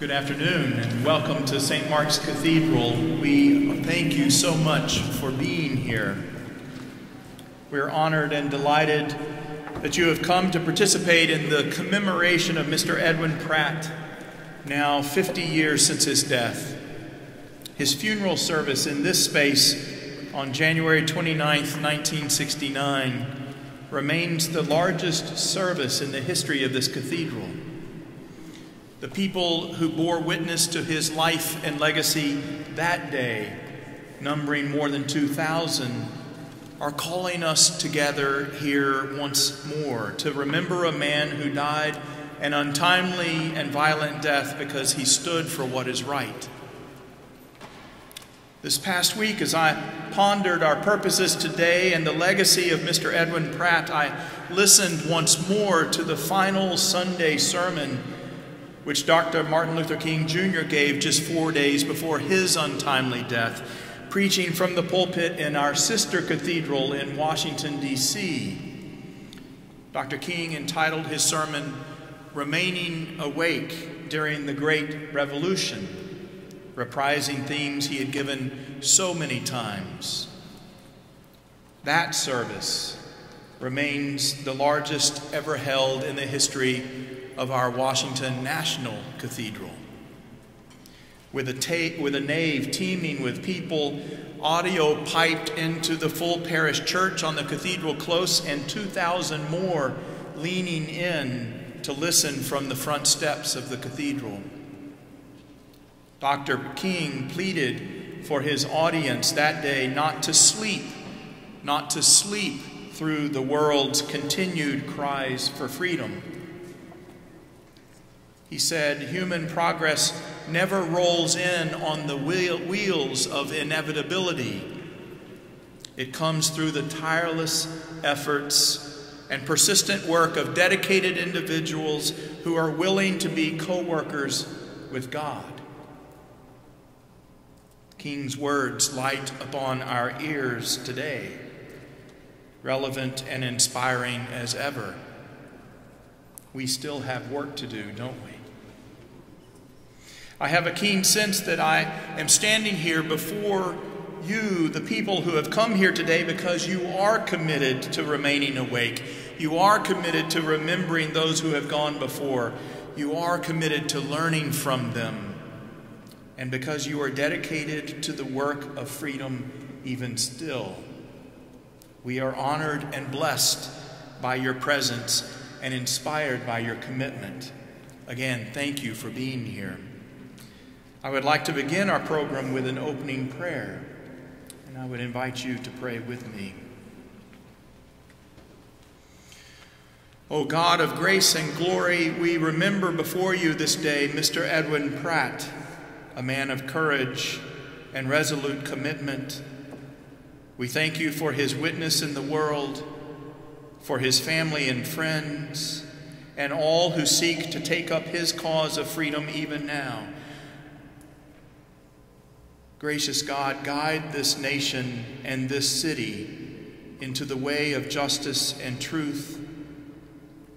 Good afternoon and welcome to St. Mark's Cathedral. We thank you so much for being here. We're honored and delighted that you have come to participate in the commemoration of Mr. Edwin Pratt, now 50 years since his death. His funeral service in this space on January 29th, 1969 remains the largest service in the history of this cathedral. The people who bore witness to his life and legacy that day, numbering more than 2,000, are calling us together here once more to remember a man who died an untimely and violent death because he stood for what is right. This past week, as I pondered our purposes today and the legacy of Mr. Edwin Pratt, I listened once more to the final Sunday sermon which Dr. Martin Luther King Jr. gave just 4 days before his untimely death, preaching from the pulpit in our sister cathedral in Washington, D.C. Dr. King entitled his sermon, "Remaining Awake During the Great Revolution," reprising themes he had given so many times. That service remains the largest ever held in the history of our Washington National Cathedral. With a nave teeming with people, audio piped into the full parish church on the cathedral close, and 2,000 more leaning in to listen from the front steps of the cathedral. Dr. King pleaded for his audience that day not to sleep through the world's continued cries for freedom. He said, "Human progress never rolls in on the wheels of inevitability. It comes through the tireless efforts and persistent work of dedicated individuals who are willing to be co-workers with God." King's words light upon our ears today, relevant and inspiring as ever. We still have work to do, don't we? I have a keen sense that I am standing here before you, the people who have come here today, because you are committed to remaining awake. You are committed to remembering those who have gone before. You are committed to learning from them. And because you are dedicated to the work of freedom even still. We are honored and blessed by your presence and inspired by your commitment. Again, thank you for being here. I would like to begin our program with an opening prayer, and I would invite you to pray with me. O God of grace and glory, we remember before you this day Mr. Edwin Pratt, a man of courage and resolute commitment. We thank you for his witness in the world, for his family and friends, and all who seek to take up his cause of freedom even now. Gracious God, guide this nation and this city into the way of justice and truth.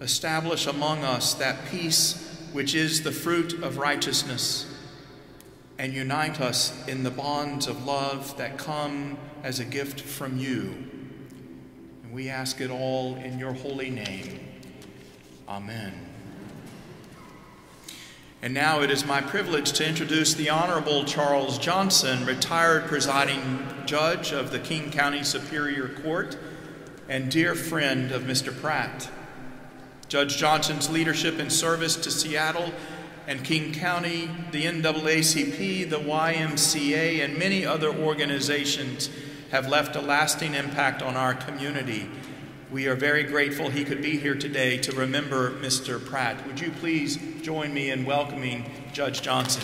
Establish among us that peace which is the fruit of righteousness, and unite us in the bonds of love that come as a gift from you. And we ask it all in your holy name. Amen. And now it is my privilege to introduce the Honorable Charles Johnson, retired presiding judge of the King County Superior Court and dear friend of Mr. Pratt. Judge Johnson's leadership and service to Seattle and King County, the NAACP, the YMCA, and many other organizations have left a lasting impact on our community. We are very grateful he could be here today to remember Mr. Pratt. Would you please join me in welcoming Judge Johnson?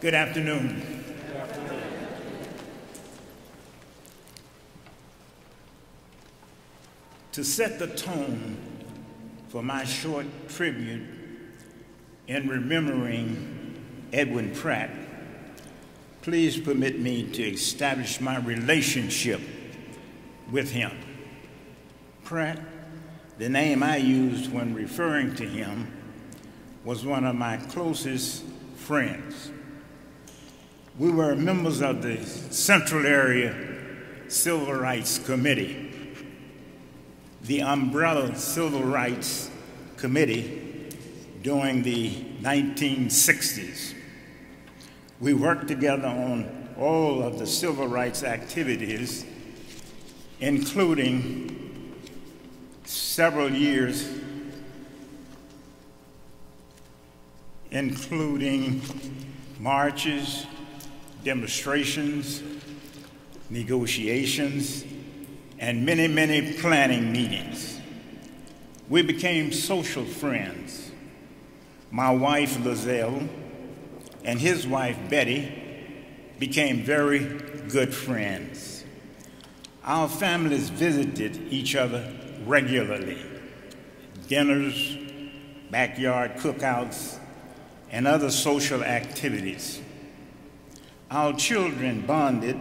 Good afternoon. To set the tone for my short tribute in remembering Edwin Pratt, please permit me to establish my relationship with him. Pratt, the name I used when referring to him, was one of my closest friends. We were members of the Central Area Civil Rights Committee, the umbrella Civil Rights Committee during the 1960s. We worked together on all of the civil rights activities, including several years, including marches, demonstrations, negotiations, and many, many planning meetings. We became social friends. My wife, Lizelle, and his wife, Betty, became very good friends. Our families visited each other regularly. Dinners, backyard cookouts, and other social activities. Our children bonded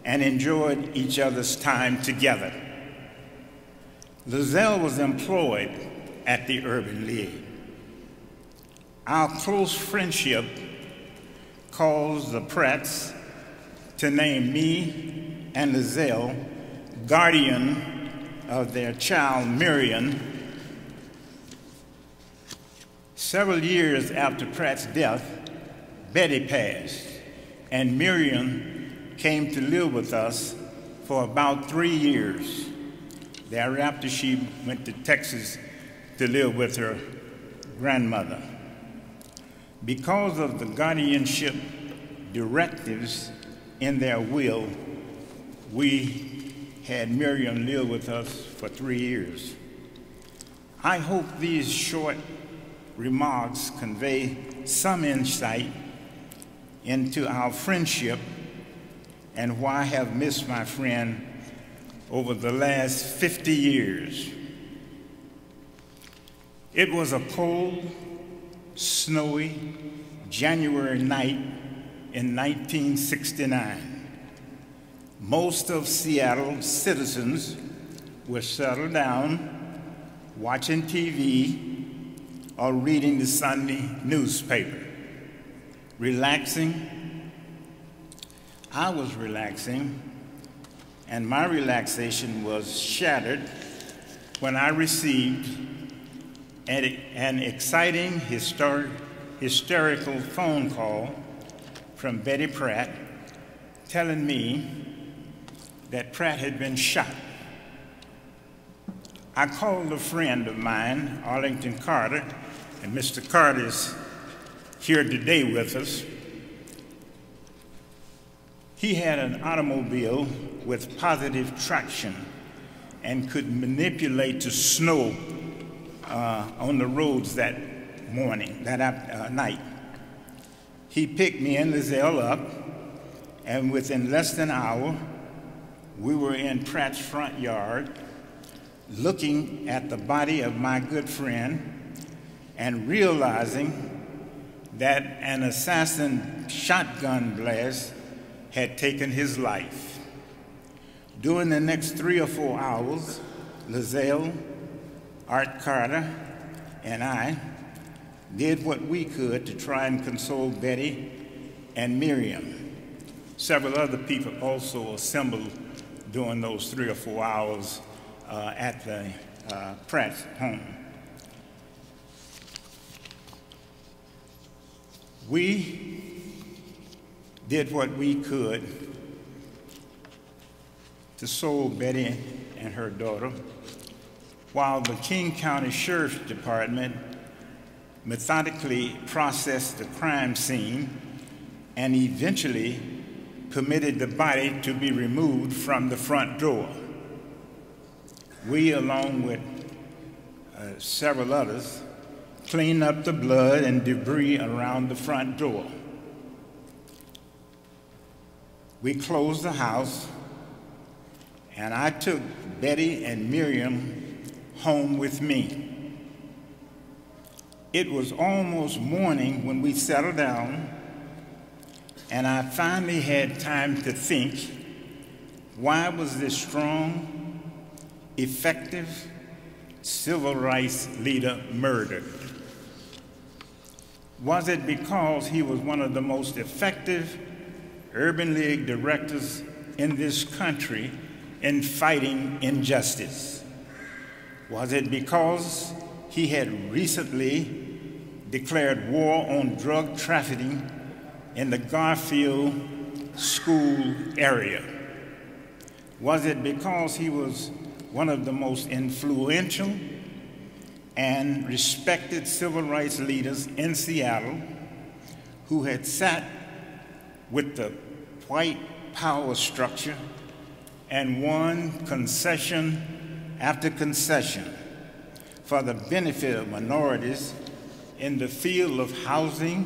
and enjoyed each other's time together. Lizelle was employed at the Urban League. Our close friendship caused the Pratts to name me and Lizelle guardian of their child, Miriam. Several years after Pratt's death, Betty passed, and Miriam came to live with us for about 3 years. Thereafter, she went to Texas to live with her grandmother. Because of the guardianship directives in their will, we had Miriam live with us for 3 years. I hope these short remarks convey some insight into our friendship and why I have missed my friend over the last 50 years. It was a cold, snowy January night in 1969. Most of Seattle's citizens were settled down, watching TV or reading the Sunday newspaper, relaxing. I was relaxing, and my relaxation was shattered when I received an exciting, hysterical phone call from Betty Pratt telling me that Pratt had been shot. I called a friend of mine, Arlington Carter, and Mr. Carter's here today with us. He had an automobile with positive traction and could manipulate the snow on the roads that night. He picked me and Lizelle up, and within less than an hour, we were in Pratt's front yard, looking at the body of my good friend and realizing that an assassin shotgun blast had taken his life. During the next 3 or 4 hours, Lizelle, Art Carter, and I did what we could to try and console Betty and Miriam. Several other people also assembled during those 3 or 4 hours at the Pratt's home. We did what we could to console Betty and her daughter, while the King County Sheriff's Department methodically processed the crime scene and eventually permitted the body to be removed from the front door. We, along with several others, cleaned up the blood and debris around the front door. We closed the house, and I took Betty and Miriam home with me. It was almost morning when we settled down, and I finally had time to think, why was this strong, effective civil rights leader murdered? Was it because he was one of the most effective Urban League directors in this country in fighting injustice? Was it because he had recently declared war on drug trafficking in the Garfield school area? Was it because he was one of the most influential and respected civil rights leaders in Seattle who had sat with the white power structure and won concession after concession for the benefit of minorities in the field of housing,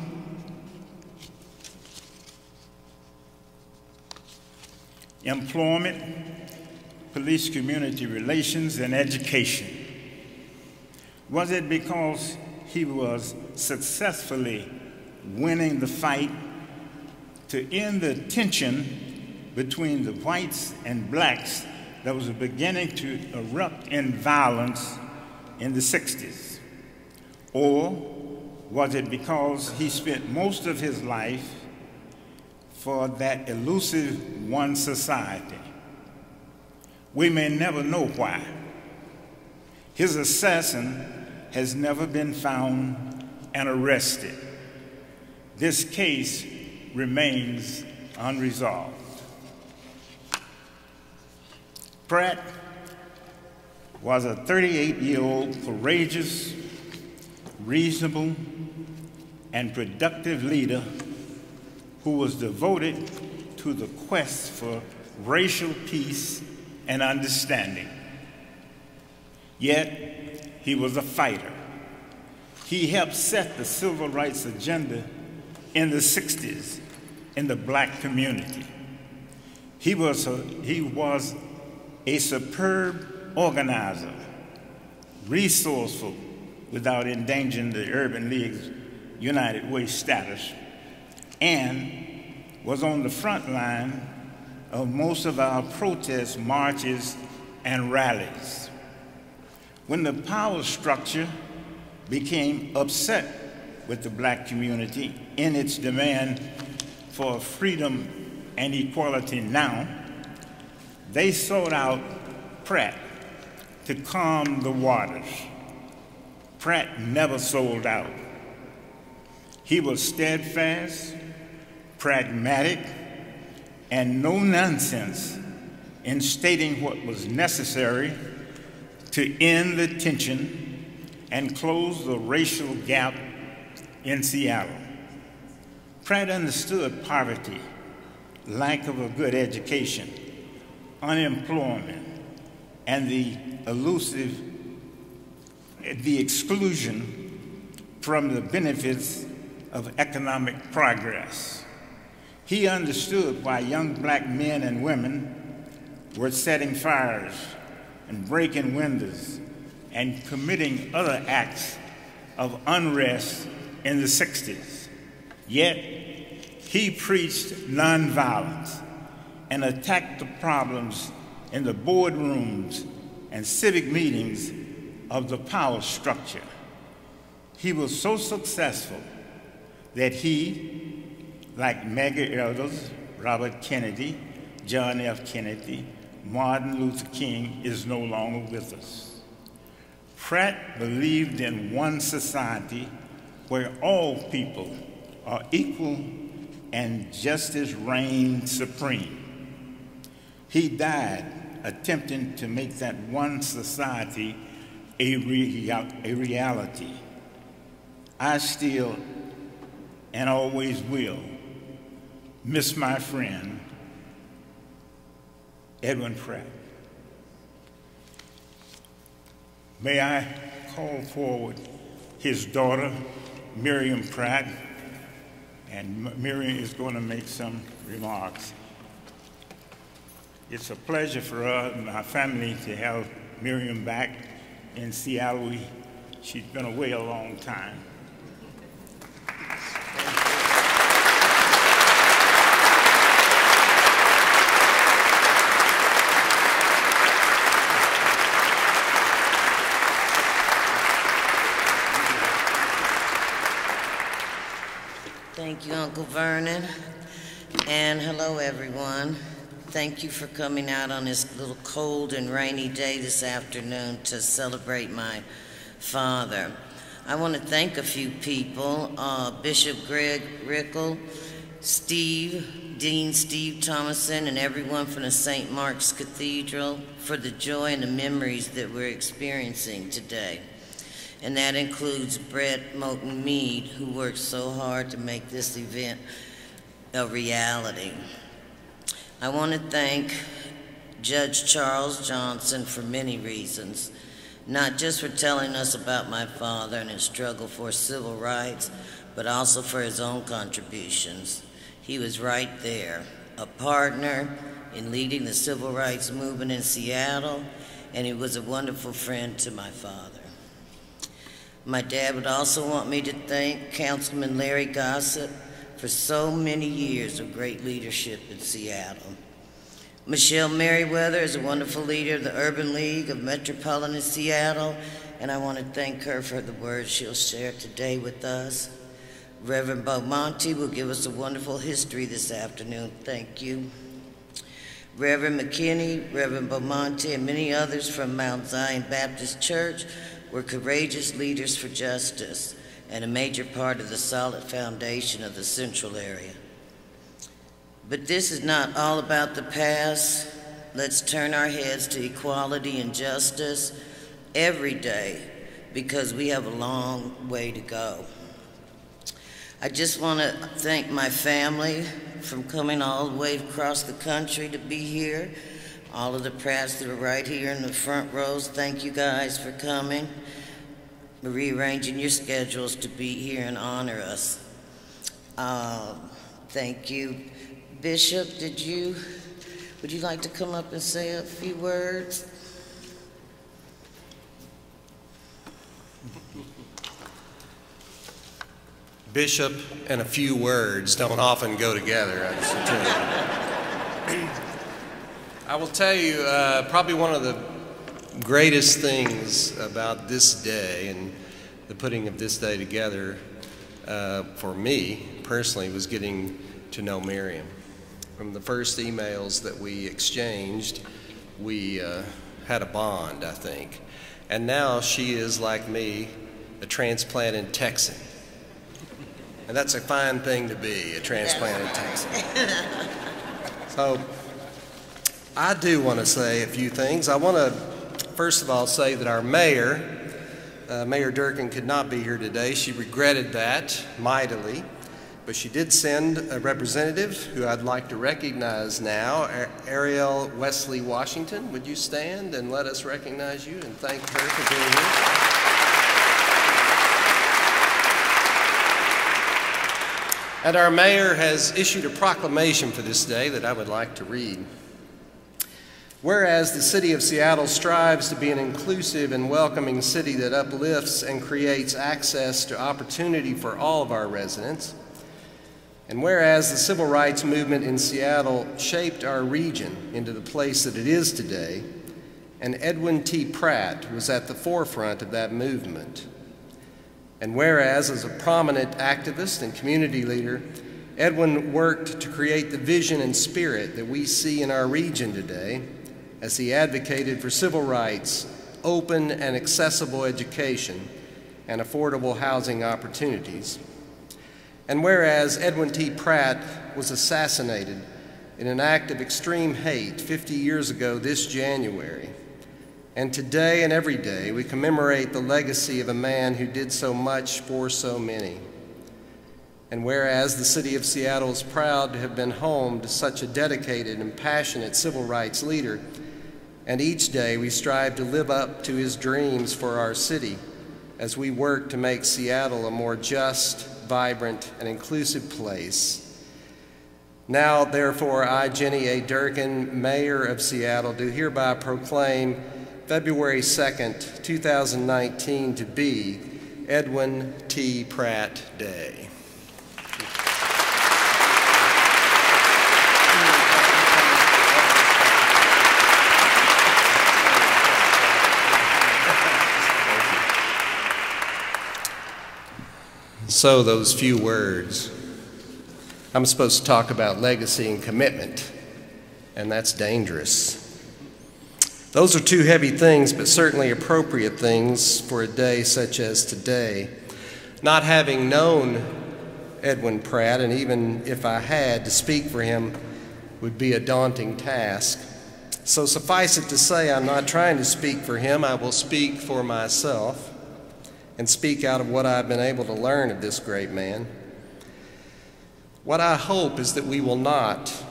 employment, police community relations, and education? Was it because he was successfully winning the fight to end the tension between the whites and blacks that was beginning to erupt in violence in the 60s? Or was it because he spent most of his life for that elusive one society? We may never know why. His assassin has never been found and arrested. This case remains unresolved. Pratt was a 38-year-old courageous, reasonable, and productive leader who was devoted to the quest for racial peace and understanding. Yet, he was a fighter. He helped set the civil rights agenda in the 60s in the black community. He was a superb organizer, resourceful without endangering the Urban League's United Way status, and was on the front line of most of our protest marches and rallies. When the power structure became upset with the black community in its demand for freedom and equality now, they sought out Pratt to calm the waters. Pratt never sold out. He was steadfast, pragmatic, and no nonsense in stating what was necessary to end the tension and close the racial gap in Seattle. Pratt understood poverty, lack of a good education, unemployment, and the exclusion from the benefits of economic progress. He understood why young black men and women were setting fires and breaking windows and committing other acts of unrest in the 60s. Yet, he preached nonviolence and attacked the problems in the boardrooms and civic meetings of the power structure. He was so successful that he, like mega elders Robert Kennedy, John F. Kennedy, Martin Luther King, is no longer with us. Pratt believed in one society where all people are equal and justice reigned supreme. He died attempting to make that one society a reality. I still, and always will, miss my friend, Edwin Pratt. May I call forward his daughter, Miriam Pratt, and Miriam is going to make some remarks. It's a pleasure for my family to have Miriam back in Seattle. She's been away a long time. Thank you, Uncle Vernon. And hello, everyone. Thank you for coming out on this little cold and rainy day this afternoon to celebrate my father. I want to thank a few people, Bishop Greg Rickel, Dean Steve Thomason, and everyone from the St. Mark's Cathedral for the joy and the memories that we're experiencing today. And that includes Brett Bowton-Meade, who worked so hard to make this event a reality. I want to thank Judge Charles Johnson for many reasons, not just for telling us about my father and his struggle for civil rights, but also for his own contributions. He was right there, a partner in leading the civil rights movement in Seattle, and he was a wonderful friend to my father. My dad would also want me to thank Councilman Larry Gossett for so many years of great leadership in Seattle. Michelle Merriweather is a wonderful leader of the Urban League of Metropolitan Seattle, and I want to thank her for the words she'll share today with us. Reverend Belmonte will give us a wonderful history this afternoon. Thank you. Reverend McKinney, Reverend Belmonte, and many others from Mount Zion Baptist Church were courageous leaders for justice and a major part of the solid foundation of the Central area. But this is not all about the past. Let's turn our heads to equality and justice every day, because we have a long way to go. I just want to thank my family for coming all the way across the country to be here. All of the Pratts that are right here in the front rows, thank you guys for coming, rearranging your schedules to be here and honor us. Thank you. Bishop, would you like to come up and say a few words? Bishop and a few words don't often go together, I will tell you, probably one of the greatest things about this day and the putting of this day together for me personally was getting to know Miriam. From the first emails that we exchanged, we had a bond, I think. And now she is, like me, a transplanted Texan. And that's a fine thing to be, a transplanted Texan. So I do want to say a few things. I want to, first of all, say that our mayor, Mayor Durkin, could not be here today. She regretted that mightily. But she did send a representative who I'd like to recognize now, Ariel Wesley Washington. Would you stand and let us recognize you and thank her for being here? And our mayor has issued a proclamation for this day that I would like to read. Whereas the city of Seattle strives to be an inclusive and welcoming city that uplifts and creates access to opportunity for all of our residents, and whereas the civil rights movement in Seattle shaped our region into the place that it is today, and Edwin T. Pratt was at the forefront of that movement. And whereas, as a prominent activist and community leader, Edwin worked to create the vision and spirit that we see in our region today, as he advocated for civil rights, open and accessible education, and affordable housing opportunities. And whereas Edwin T. Pratt was assassinated in an act of extreme hate 50 years ago this January, and today and every day we commemorate the legacy of a man who did so much for so many. And whereas the city of Seattle is proud to have been home to such a dedicated and passionate civil rights leader, and each day we strive to live up to his dreams for our city as we work to make Seattle a more just, vibrant, and inclusive place. Now, therefore, I, Jenny A. Durkin, Mayor of Seattle, do hereby proclaim February 2nd, 2019 to be Edwin T. Pratt Day. So those few words. I'm supposed to talk about legacy and commitment, and that's dangerous. Those are two heavy things, but certainly appropriate things for a day such as today. Not having known Edwin Pratt, and even if I had, to speak for him would be a daunting task. So suffice it to say, I'm not trying to speak for him. I will speak for myself and speak out of what I've been able to learn of this great man. What I hope is that we will not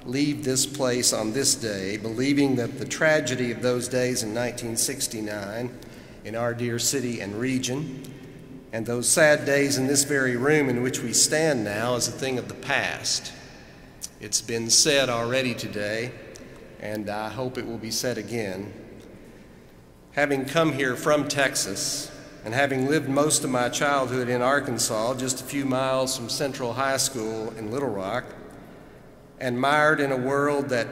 leave this place on this day believing that the tragedy of those days in 1969 in our dear city and region, and those sad days in this very room in which we stand now, is a thing of the past. It's been said already today, and I hope it will be said again. Having come here from Texas, and having lived most of my childhood in Arkansas, just a few miles from Central High School in Little Rock, and mired in a world that,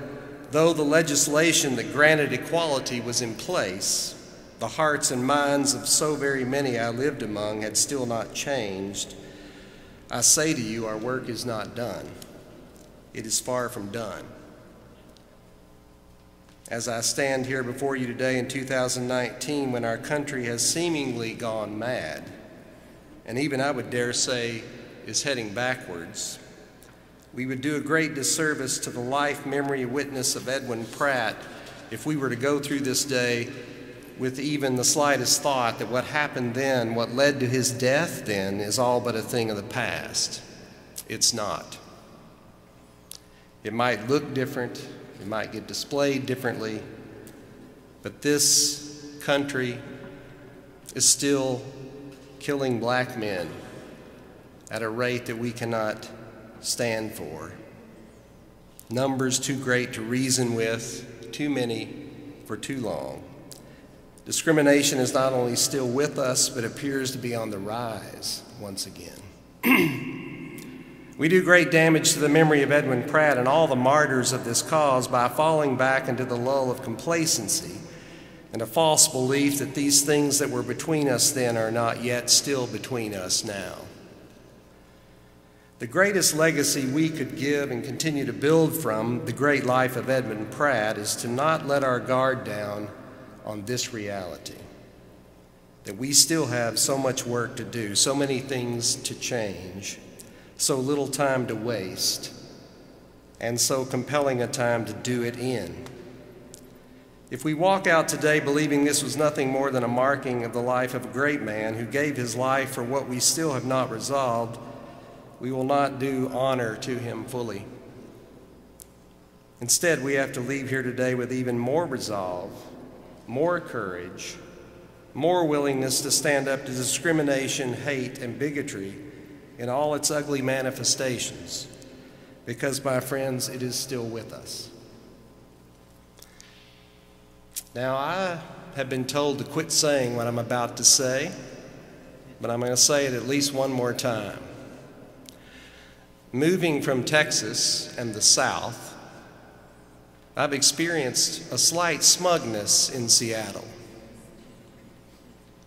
though the legislation that granted equality was in place, the hearts and minds of so very many I lived among had still not changed, I say to you, our work is not done. It is far from done. As I stand here before you today in 2019, when our country has seemingly gone mad, and even I would dare say is heading backwards, we would do a great disservice to the life, memory, and witness of Edwin Pratt if we were to go through this day with even the slightest thought that what happened then, what led to his death then, is all but a thing of the past. It's not. It might look different. It might get displayed differently, but this country is still killing black men at a rate that we cannot stand for. Numbers too great to reason with, too many for too long. Discrimination is not only still with us, but appears to be on the rise once again. We do great damage to the memory of Edwin Pratt and all the martyrs of this cause by falling back into the lull of complacency and a false belief that these things that were between us then are not yet still between us now. The greatest legacy we could give and continue to build from the great life of Edwin Pratt is to not let our guard down on this reality, that we still have so much work to do, so many things to change, so little time to waste, and so compelling a time to do it in. If we walk out today believing this was nothing more than a marking of the life of a great man who gave his life for what we still have not resolved, we will not do honor to him fully. Instead, we have to leave here today with even more resolve, more courage, more willingness to stand up to discrimination, hate, and bigotry in all its ugly manifestations, because, my friends, it is still with us. Now, I have been told to quit saying what I'm about to say, but I'm going to say it at least one more time. Moving from Texas and the South, I've experienced a slight smugness in Seattle.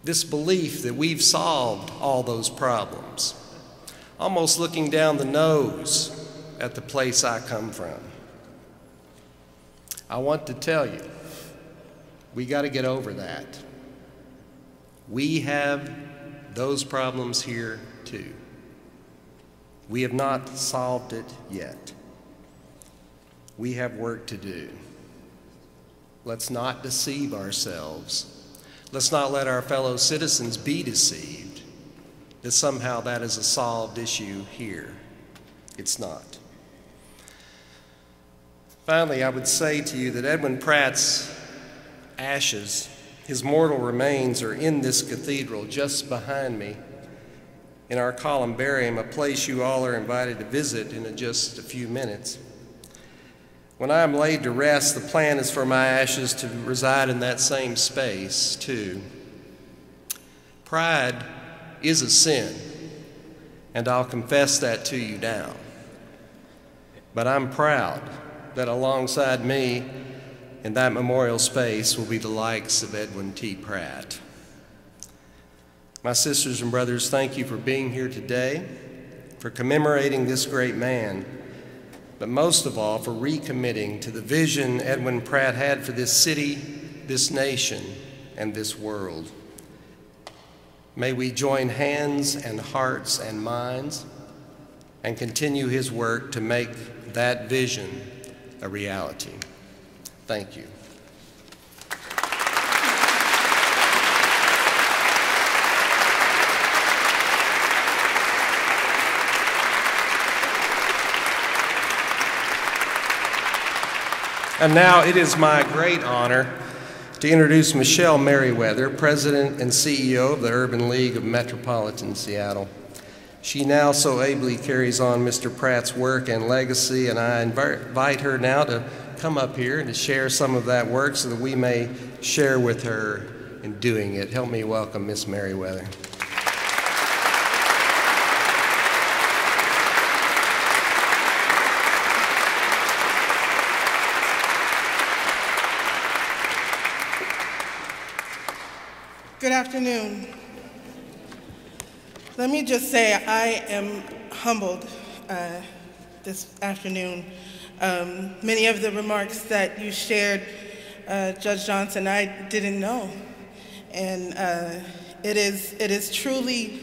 This belief that we've solved all those problems, almost looking down the nose at the place I come from. I want to tell you, we got to get over that. We have those problems here too. We have not solved it yet. We have work to do. Let's not deceive ourselves. Let's not let our fellow citizens be deceived that somehow that is a solved issue here. It's not. Finally, I would say to you that Edwin Pratt's ashes, his mortal remains, are in this cathedral just behind me in our columbarium, a place you all are invited to visit in just a few minutes. When I am laid to rest, the plan is for my ashes to reside in that same space, too. Pride is a sin, and I'll confess that to you now. But I'm proud that alongside me in that memorial space will be the likes of Edwin T. Pratt. My sisters and brothers, thank you for being here today, for commemorating this great man, but most of all for recommitting to the vision Edwin Pratt had for this city, this nation, and this world. May we join hands and hearts and minds and continue his work to make that vision a reality. Thank you. And now it is my great honor to introduce Michelle Merriweather, President and CEO of the Urban League of Metropolitan Seattle. She now so ably carries on Mr. Pratt's work and legacy, and I invite her now to come up here and to share some of that work so that we may share with her in doing it. Help me welcome Miss Merriweather. Good afternoon. Let me just say I am humbled this afternoon. Many of the remarks that you shared, Judge Johnson, I didn't know. And it is truly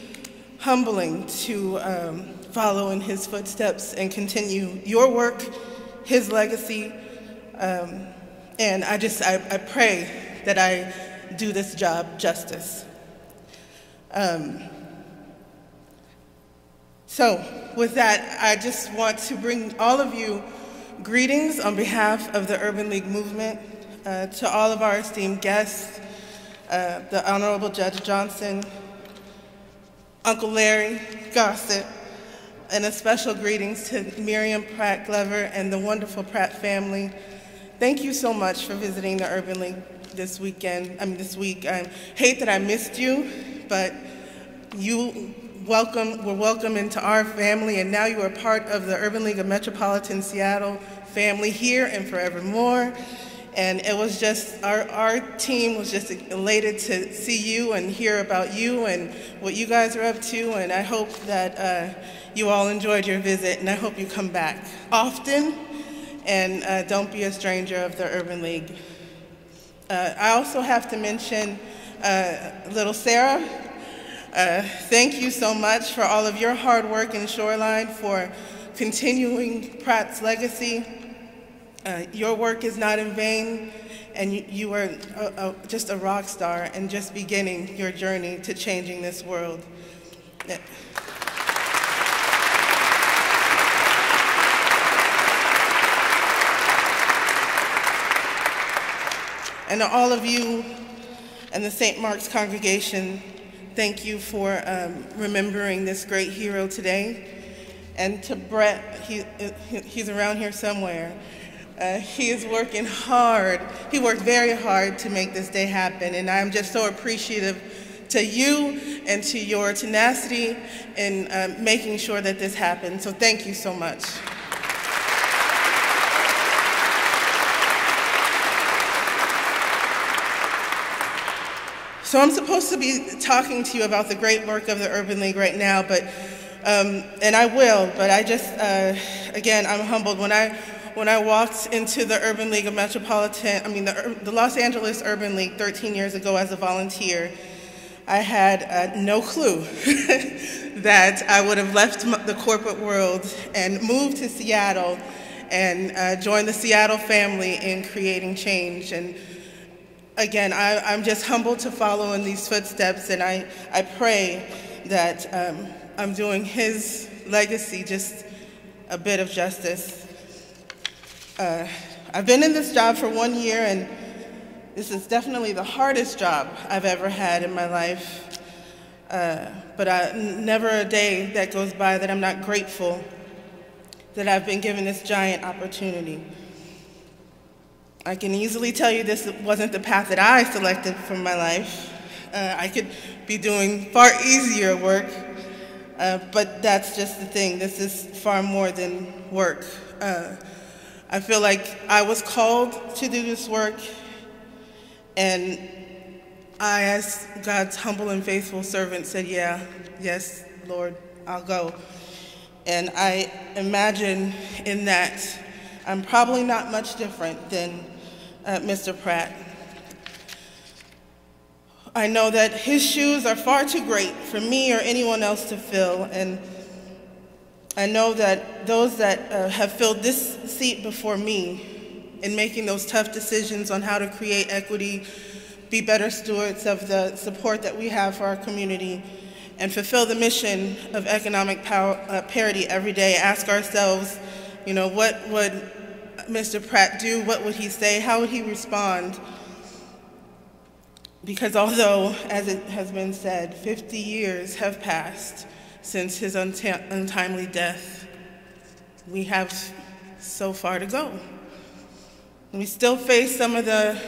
humbling to follow in his footsteps and continue your work, his legacy. And I pray that I do this job justice. So with that, I just want to bring all of you greetings on behalf of the Urban League movement to all of our esteemed guests, the Honorable Judge Johnson, Uncle Larry, Gossett, and a special greetings to Miriam, Pratt, Glover, and the wonderful Pratt family. Thank you so much for visiting the Urban League this week. I hate that I missed you, but you were welcome into our family, and now you are part of the Urban League of Metropolitan Seattle family here and forevermore. And it was just, our team was just elated to see you and hear about you and what you guys are up to, and I hope that you all enjoyed your visit, and I hope you come back often, and don't be a stranger of the Urban League. I also have to mention little Sarah. Thank you so much for all of your hard work in Shoreline, for continuing Pratt's legacy. Your work is not in vain, and you are just a rock star and just beginning your journey to changing this world. And to all of you and the St. Mark's congregation, thank you for remembering this great hero today. And to Brett, he's around here somewhere. He is working hard. He worked very hard to make this day happen, and I'm just so appreciative to you and to your tenacity in making sure that this happens. So thank you so much. So I'm supposed to be talking to you about the great work of the Urban League right now, but and I will, but I just, again, I'm humbled. When I walked into the Urban League of Metropolitan, the Los Angeles Urban League 13 years ago as a volunteer, I had no clue that I would have left the corporate world and moved to Seattle and joined the Seattle family in creating change. And again, I'm just humbled to follow in these footsteps, and I pray that I'm doing his legacy just a bit of justice. I've been in this job for 1 year, and this is definitely the hardest job I've ever had in my life. but never a day that goes by that I'm not grateful that I've been given this giant opportunity. I can easily tell you this wasn't the path that I selected for my life. I could be doing far easier work, but that's just the thing. This is far more than work. I feel like I was called to do this work, and I, as God's humble and faithful servant, said, yeah, yes, Lord, I'll go. And I imagine in that I'm probably not much different than Mr. Pratt. I know that his shoes are far too great for me or anyone else to fill, and I know that those that have filled this seat before me in making those tough decisions on how to create equity, be better stewards of the support that we have for our community, and fulfill the mission of economic parity every day, ask ourselves, you know, what would Mr. Pratt do? What would he say? How would he respond? Because although, as it has been said, 50 years have passed since his untimely death, we have so far to go. We still face some of the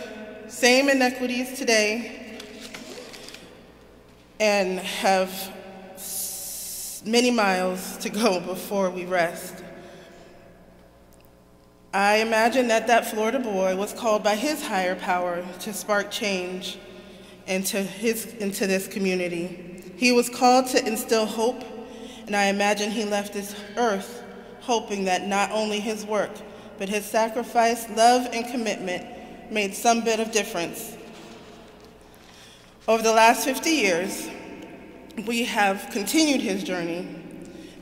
same inequities today and have many miles to go before we rest. I imagine that Florida boy was called by his higher power to spark change into this community. He was called to instill hope, and I imagine he left this earth hoping that not only his work, but his sacrifice, love, and commitment made some bit of difference. Over the last 50 years, we have continued his journey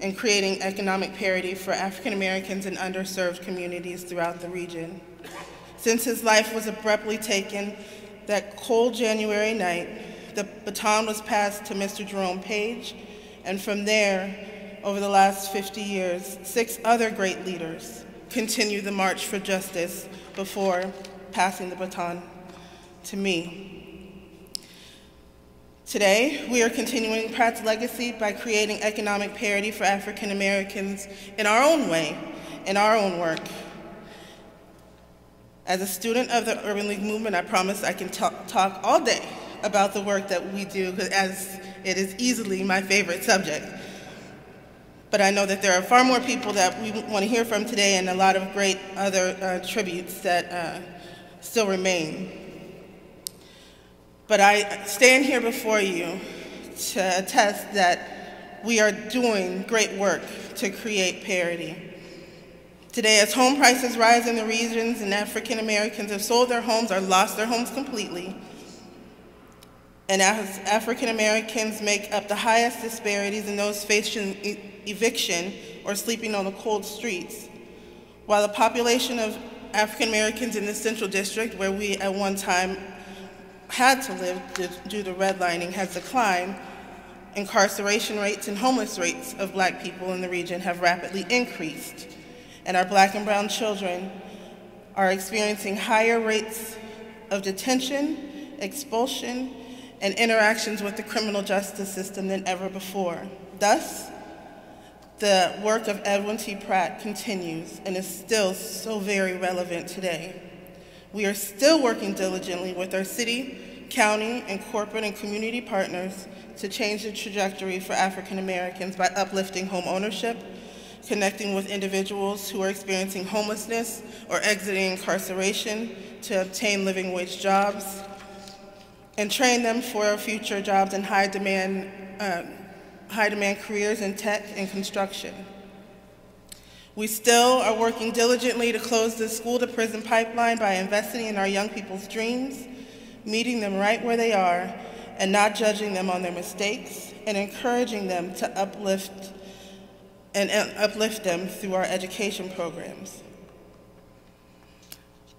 in creating economic parity for African Americans and underserved communities throughout the region. Since his life was abruptly taken that cold January night, the baton was passed to Mr. Jerome Page, and from there, over the last 50 years, 6 other great leaders continued the march for justice before passing the baton to me. Today, we are continuing Pratt's legacy by creating economic parity for African Americans in our own way, in our own work. As a student of the Urban League movement, I promise I can talk all day about the work that we do, as it is easily my favorite subject. But I know that there are far more people that we want to hear from today, and a lot of great other tributes that still remain. But I stand here before you to attest that we are doing great work to create parity. Today, as home prices rise in the regions and African Americans have sold their homes or lost their homes completely, and as African Americans make up the highest disparities in those facing eviction or sleeping on the cold streets, while the population of African Americans in the Central District, where we at one time had to live due to redlining, has declined, incarceration rates and homeless rates of Black people in the region have rapidly increased, and our Black and brown children are experiencing higher rates of detention, expulsion, and interactions with the criminal justice system than ever before. Thus, the work of Edwin T. Pratt continues and is still so very relevant today. We are still working diligently with our city, county, and corporate and community partners to change the trajectory for African Americans by uplifting home ownership, connecting with individuals who are experiencing homelessness or exiting incarceration to obtain living wage jobs, and train them for future jobs in high demand careers in tech and construction. We still are working diligently to close the school-to-prison pipeline by investing in our young people's dreams, meeting them right where they are, and not judging them on their mistakes, and encouraging them to uplift them through our education programs.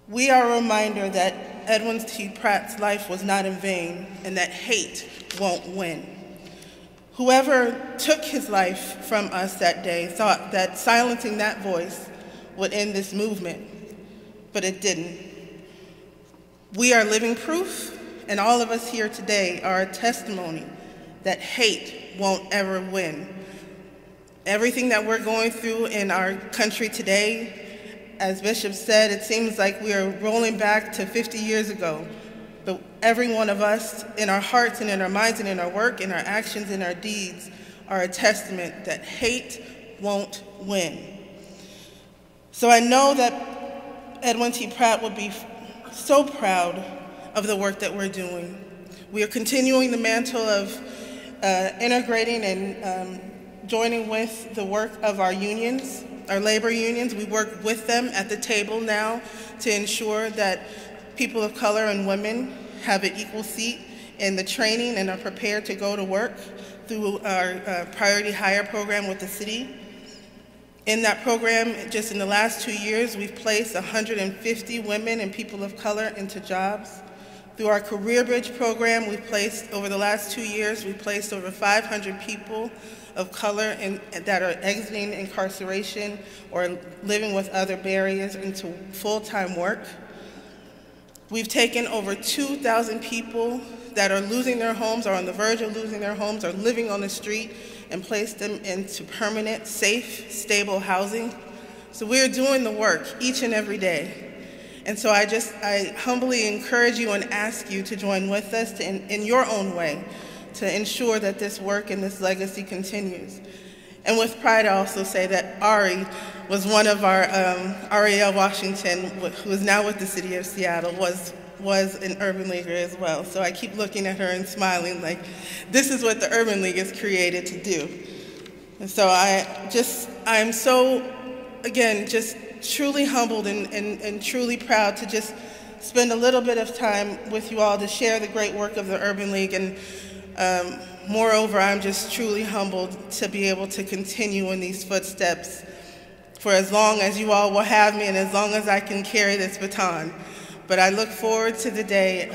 We are a reminder that Edwin T. Pratt's life was not in vain, and that hate won't win. Whoever took his life from us that day thought that silencing that voice would end this movement, but it didn't. We are living proof, and all of us here today are a testimony that hate won't ever win. Everything that we're going through in our country today, as Bishop said, it seems like we are rolling back to 50 years ago. But every one of us, in our hearts and in our minds and in our work, in our actions and our deeds, are a testament that hate won't win. So I know that Edwin T. Pratt would be so proud of the work that we're doing. We are continuing the mantle of integrating and joining with the work of our unions, our labor unions. We work with them at the table now to ensure that people of color and women have an equal seat in the training and are prepared to go to work through our priority hire program with the city. In that program, just in the last 2 years, we've placed 150 women and people of color into jobs. Through our Career Bridge program, over the last 2 years, we've placed over 500 people of color that are exiting incarceration or living with other barriers into full-time work. We've taken over 2,000 people that are losing their homes or on the verge of losing their homes or living on the street and placed them into permanent, safe, stable housing. So we're doing the work each and every day. And so I humbly encourage you and ask you to join with us in your own way to ensure that this work and this legacy continues. And with pride, I also say that Ari was one of our, Ariel Washington, who is now with the city of Seattle, was an Urban Leaguer as well. So I keep looking at her and smiling like, this is what the Urban League is created to do. And so I'm so, again, just truly humbled and truly proud to just spend a little bit of time with you all to share the great work of the Urban League. And moreover, I'm just truly humbled to be able to continue in these footsteps for as long as you all will have me and as long as I can carry this baton. But I look forward to the day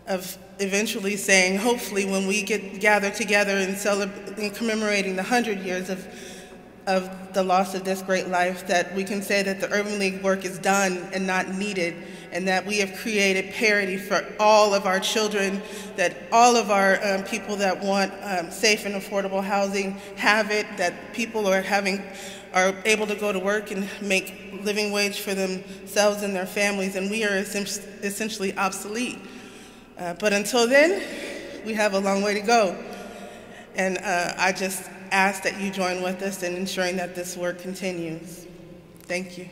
of eventually saying, hopefully when we gather together and commemorating the 100 years of the loss of this great life, that we can say that the Urban League work is done and not needed, and that we have created parity for all of our children, that all of our people that want safe and affordable housing have it, that people are able to go to work and make living wage for themselves and their families, and we are essentially obsolete. But until then, we have a long way to go. And I just ask that you join with us in ensuring that this work continues. Thank you.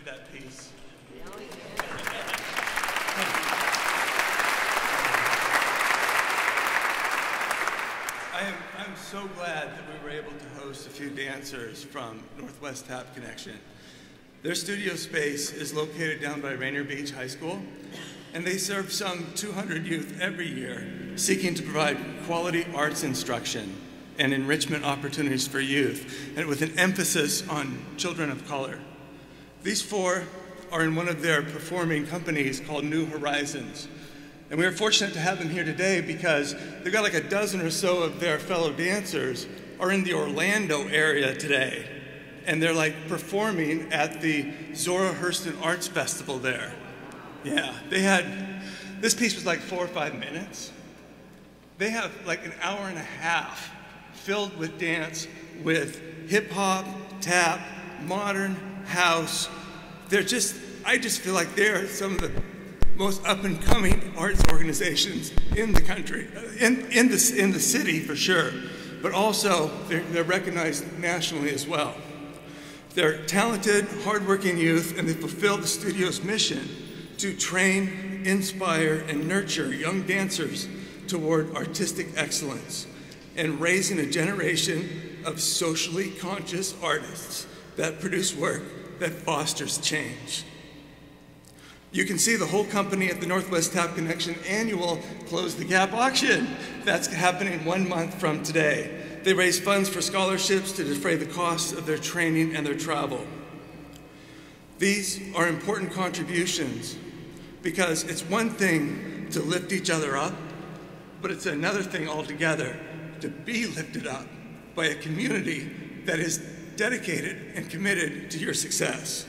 enjoyed that piece? I'm so glad that we were able to host a few dancers from Northwest Tap Connection. Their studio space is located down by Rainier Beach High School, and they serve some 200 youth every year, seeking to provide quality arts instruction and enrichment opportunities for youth, and with an emphasis on children of color. These four are in one of their performing companies called New Horizons. And we are fortunate to have them here today because they've got like a dozen or so of their fellow dancers are in the Orlando area today. And they're like performing at the Zora Hurston Arts Festival there. Yeah, this piece was like 4 or 5 minutes. They have like an hour and a half filled with dance, with hip hop, tap, modern, house. I just feel like they're some of the most up-and-coming arts organizations in the country, in the city for sure, but also they're recognized nationally as well. They're talented, hardworking youth, and they fulfill the studio's mission to train, inspire, and nurture young dancers toward artistic excellence and raising a generation of socially conscious artists that produce work that fosters change. You can see the whole company at the Northwest Tap Connection annual Close the Gap auction. That's happening 1 month from today. They raise funds for scholarships to defray the costs of their training and their travel. These are important contributions because it's one thing to lift each other up, but it's another thing altogether to be lifted up by a community that is dedicated and committed to your success.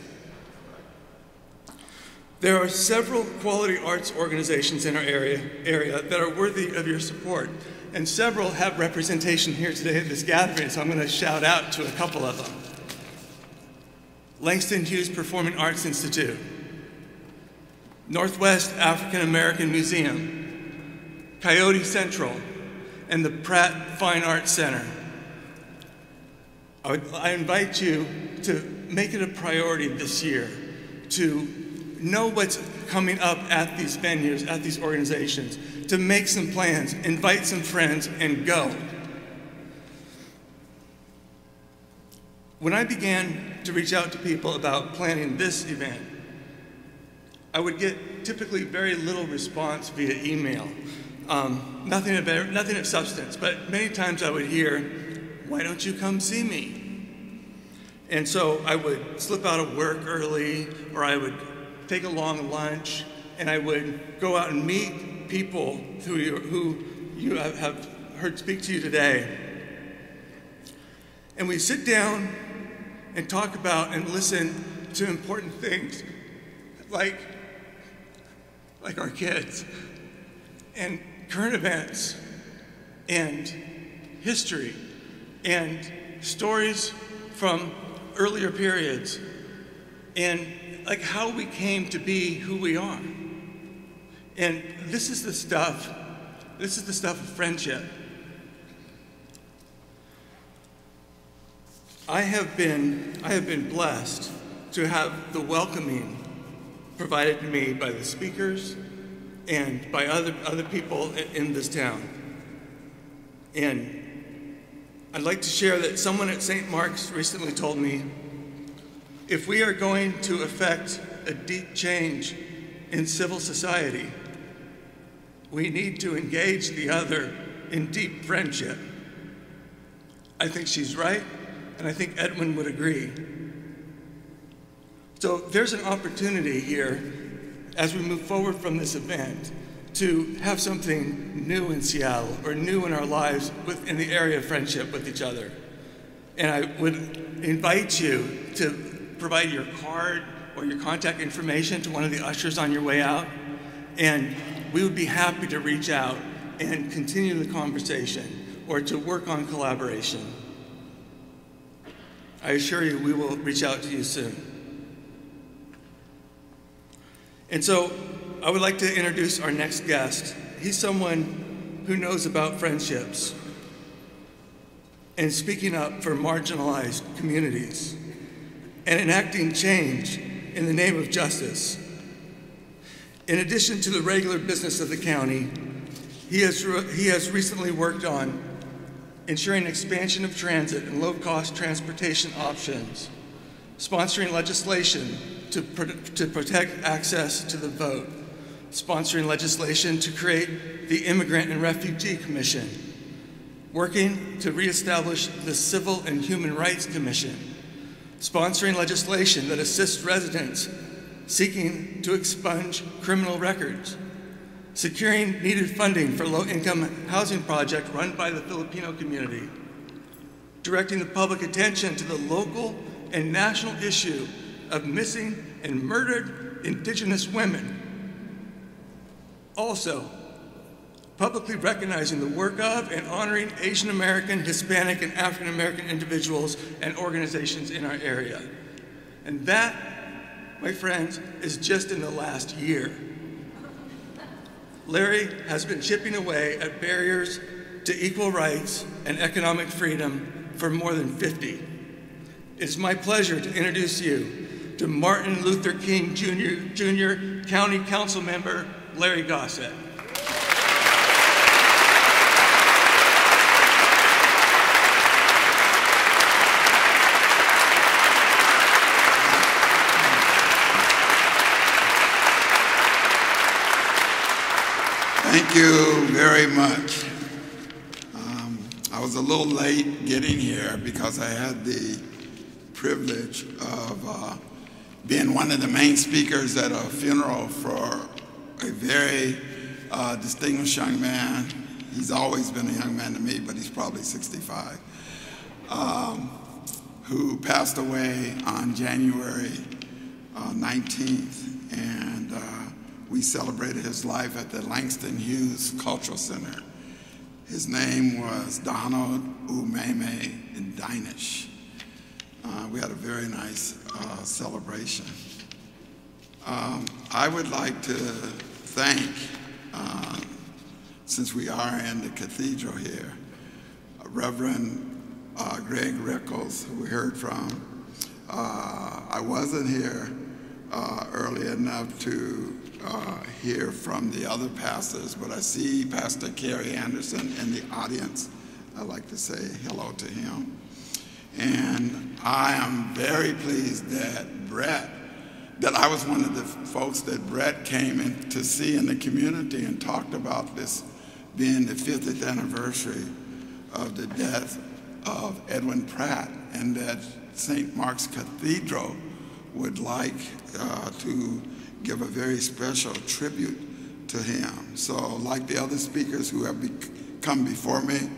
There are several quality arts organizations in our area that are worthy of your support, and several have representation here today at this gathering, so I'm going to shout out to a couple of them. Langston Hughes Performing Arts Institute, Northwest African American Museum, Coyote Central, and the Pratt Fine Arts Center. I invite you to make it a priority this year to know what's coming up at these venues, at these organizations, to make some plans, invite some friends, and go. When I began to reach out to people about planning this event, I would get typically very little response via email. Nothing of substance, but many times I would hear, "Why don't you come see me?" And so I would slip out of work early, or I would take a long lunch, and I would go out and meet people who you have heard speak to you today. And we sit down and talk about and listen to important things like our kids and current events and history and stories from earlier periods and like how we came to be who we are. And this is the stuff of friendship. I have been blessed to have the welcoming provided to me by the speakers and by other people in this town. And I'd like to share that someone at St. Mark's recently told me, if we are going to effect a deep change in civil society, we need to engage the other in deep friendship. I think she's right, and I think Edwin would agree. So there's an opportunity here as we move forward from this event to have something new in Seattle or new in our lives in the area of friendship with each other. And I would invite you to provide your card or your contact information to one of the ushers on your way out, and we would be happy to reach out and continue the conversation or to work on collaboration. I assure you we will reach out to you soon. And so I would like to introduce our next guest. He's someone who knows about friendships and speaking up for marginalized communities and enacting change in the name of justice. In addition to the regular business of the county, he has recently worked on ensuring expansion of transit and low-cost transportation options, sponsoring legislation to protect access to the vote, sponsoring legislation to create the Immigrant and Refugee Commission, working to reestablish the Civil and Human Rights Commission, sponsoring legislation that assists residents seeking to expunge criminal records, securing needed funding for low-income housing project run by the Filipino community, directing the public attention to the local and national issue of missing and murdered Indigenous women. Also, publicly recognizing the work of and honoring Asian American, Hispanic, and African American individuals and organizations in our area. And that, my friends, is just in the last year. Larry has been chipping away at barriers to equal rights and economic freedom for more than 50. It's my pleasure to introduce you to Martin Luther King Jr. County Councilmember Larry Gossett. Thank you very much. I was a little late getting here because I had the privilege of being one of the main speakers at a funeral for a very distinguished young man. He's always been a young man to me, but he's probably 65, who passed away on January 19th. And we celebrated his life at the Langston Hughes Cultural Center. His name was Donald Umeme Dinish. We had a very nice celebration. I would like to thank, since we are in the cathedral here, Reverend Greg Rickel, who we heard from. I wasn't here early enough to hear from the other pastors, but I see Pastor Kerry Anderson in the audience. I'd like to say hello to him. And I am very pleased that I was one of the folks that Brett came in to see in the community and talked about this being the 50th anniversary of the death of Edwin Pratt, and that St. Mark's Cathedral would like to give a very special tribute to him. So like the other speakers who have come before me,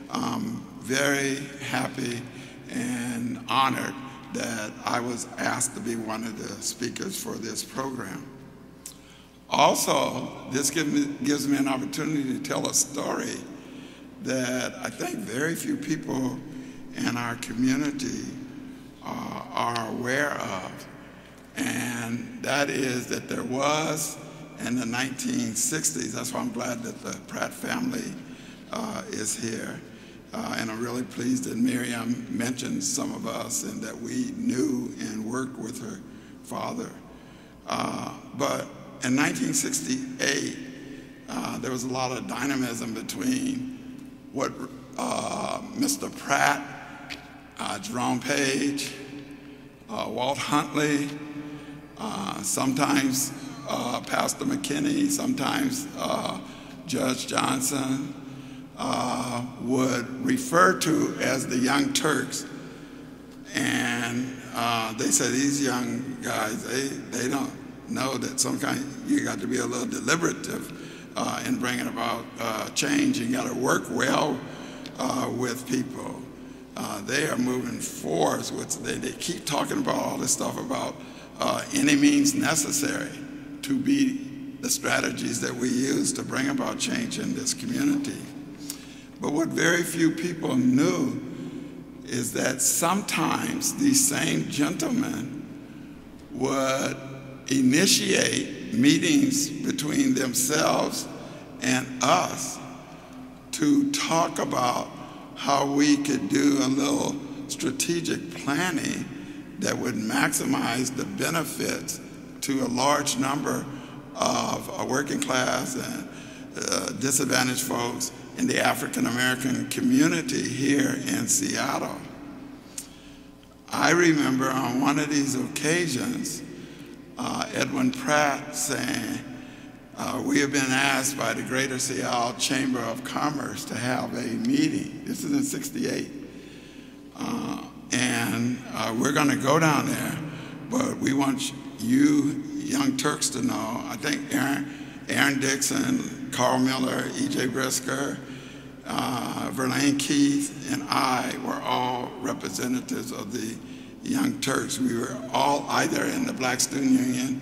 I'm very happy and honored that I was asked to be one of the speakers for this program. Also, this gives me an opportunity to tell a story that I think very few people in our community are aware of. And that is that there was, in the 1960s, that's why I'm glad that the Pratt family is here. And I'm really pleased that Miriam mentioned some of us and that we knew and worked with her father. But in 1968, there was a lot of dynamism between what Mr. Pratt, Jerome Page, Walt Huntley, sometimes Pastor McKinney, sometimes Judge Johnson, would refer to as the Young Turks. And they said, these young guys, they don't know that you got to be a little deliberative in bringing about change. You got to work well with people. They are moving forwards. They keep talking about all this stuff about any means necessary to be the strategies that we use to bring about change in this community. But what very few people knew is that sometimes these same gentlemen would initiate meetings between themselves and us to talk about how we could do a little strategic planning that would maximize the benefits to a large number of working class and disadvantaged folks in the African American community here in Seattle. I remember on one of these occasions, Edwin Pratt saying, we have been asked by the Greater Seattle Chamber of Commerce to have a meeting. This is in '68. And we're going to go down there, but we want you young Turks to know, I think Aaron Dixon, Carl Miller, E.J. Brisker, Verlaine Keith, and I were all representatives of the Young Turks. We were all either in the Black Student Union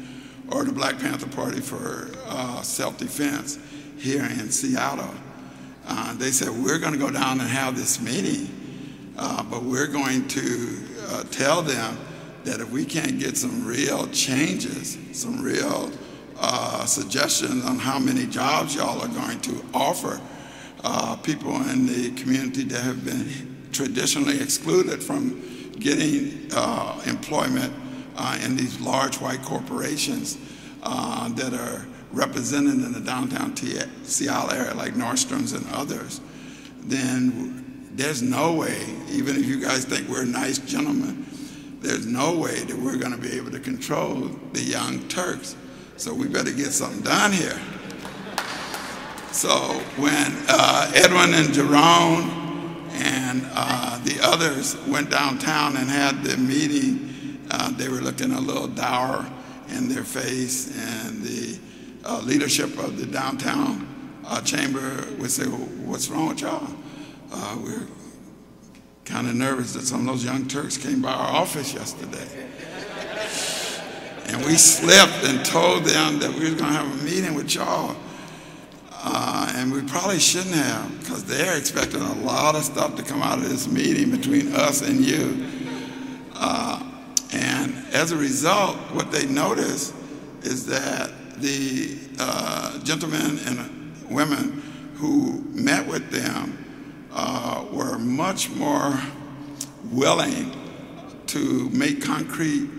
or the Black Panther Party for self-defense here in Seattle. They said, we're going to go down and have this meeting, but we're going to tell them that if we can't get some real changes, some real suggestions on how many jobs y'all are going to offer people in the community that have been traditionally excluded from getting employment in these large white corporations that are represented in the downtown Seattle area, like Nordstrom's and others, then there's no way, even if you guys think we're nice gentlemen, there's no way that we're going to be able to control the Young Turks. So we better get something done here. So when Edwin and Jerome and the others went downtown and had the meeting, they were looking a little dour in their face, and the leadership of the downtown chamber would say, well, what's wrong with y'all? We're kind of nervous that some of those Young Turks came by our office yesterday. And we slipped and told them that we were going to have a meeting with y'all. And we probably shouldn't have, because they're expecting a lot of stuff to come out of this meeting between us and you. And as a result, what they noticed is that the gentlemen and women who met with them were much more willing to make concrete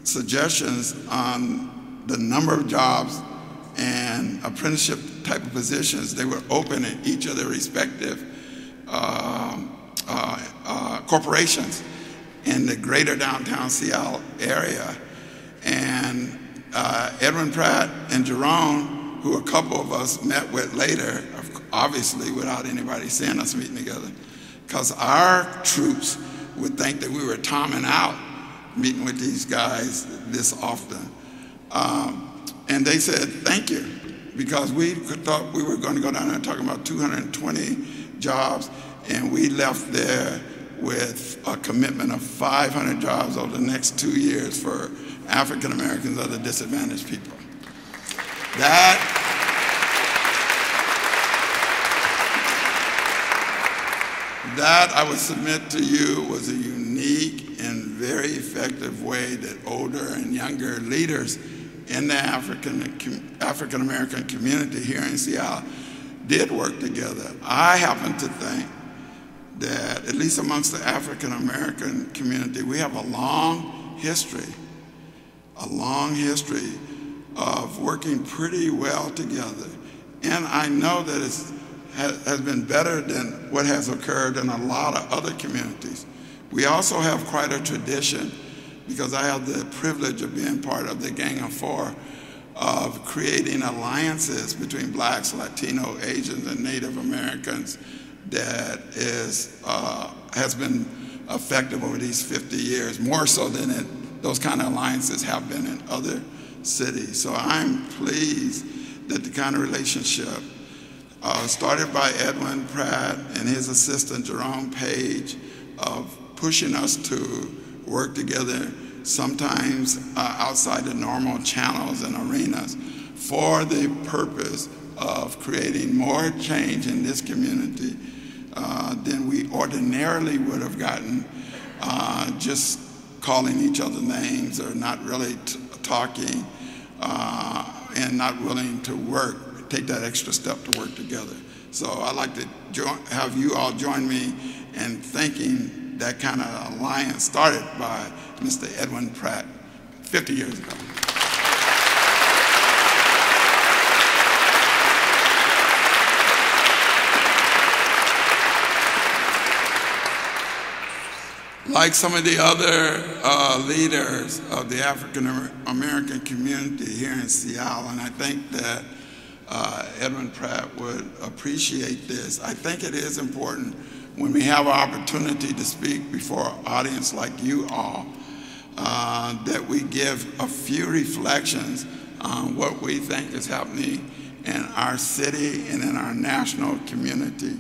suggestions on the number of jobs and apprenticeship type of positions they were open in each of their respective corporations in the greater downtown Seattle area. And Edwin Pratt and Jerome, who a couple of us met with later, obviously without anybody seeing us meeting together, because our troops would think that we were tomming out meeting with these guys this often. And they said, thank you, because we thought we were going to go down there and talk about 220 jobs, and we left there with a commitment of 500 jobs over the next 2 years for African Americans and other disadvantaged people. That I would submit to you was a unique and very effective way that older and younger leaders in the African American community here in Seattle did work together. I happen to think that, at least amongst the African American community, we have a long history of working pretty well together. And I know that it has been better than what has occurred in a lot of other communities. We also have quite a tradition, because I have the privilege of being part of the Gang of Four, of creating alliances between blacks, Latino, Asians, and Native Americans that has been effective over these 50 years, more so than those kind of alliances have been in other cities. So I'm pleased that the kind of relationship started by Edwin Pratt and his assistant Jerome Page of pushing us to work together, sometimes outside the normal channels and arenas, for the purpose of creating more change in this community than we ordinarily would have gotten just calling each other names or not really talking and not willing to take that extra step to work together. So I'd like to have you all join me in thanking that kind of alliance started by Mr. Edwin Pratt 50 years ago. Like some of the other leaders of the African American community here in Seattle, and I think that Edwin Pratt would appreciate this, I think it is important when we have an opportunity to speak before an audience like you all, that we give a few reflections on what we think is happening in our city and in our national community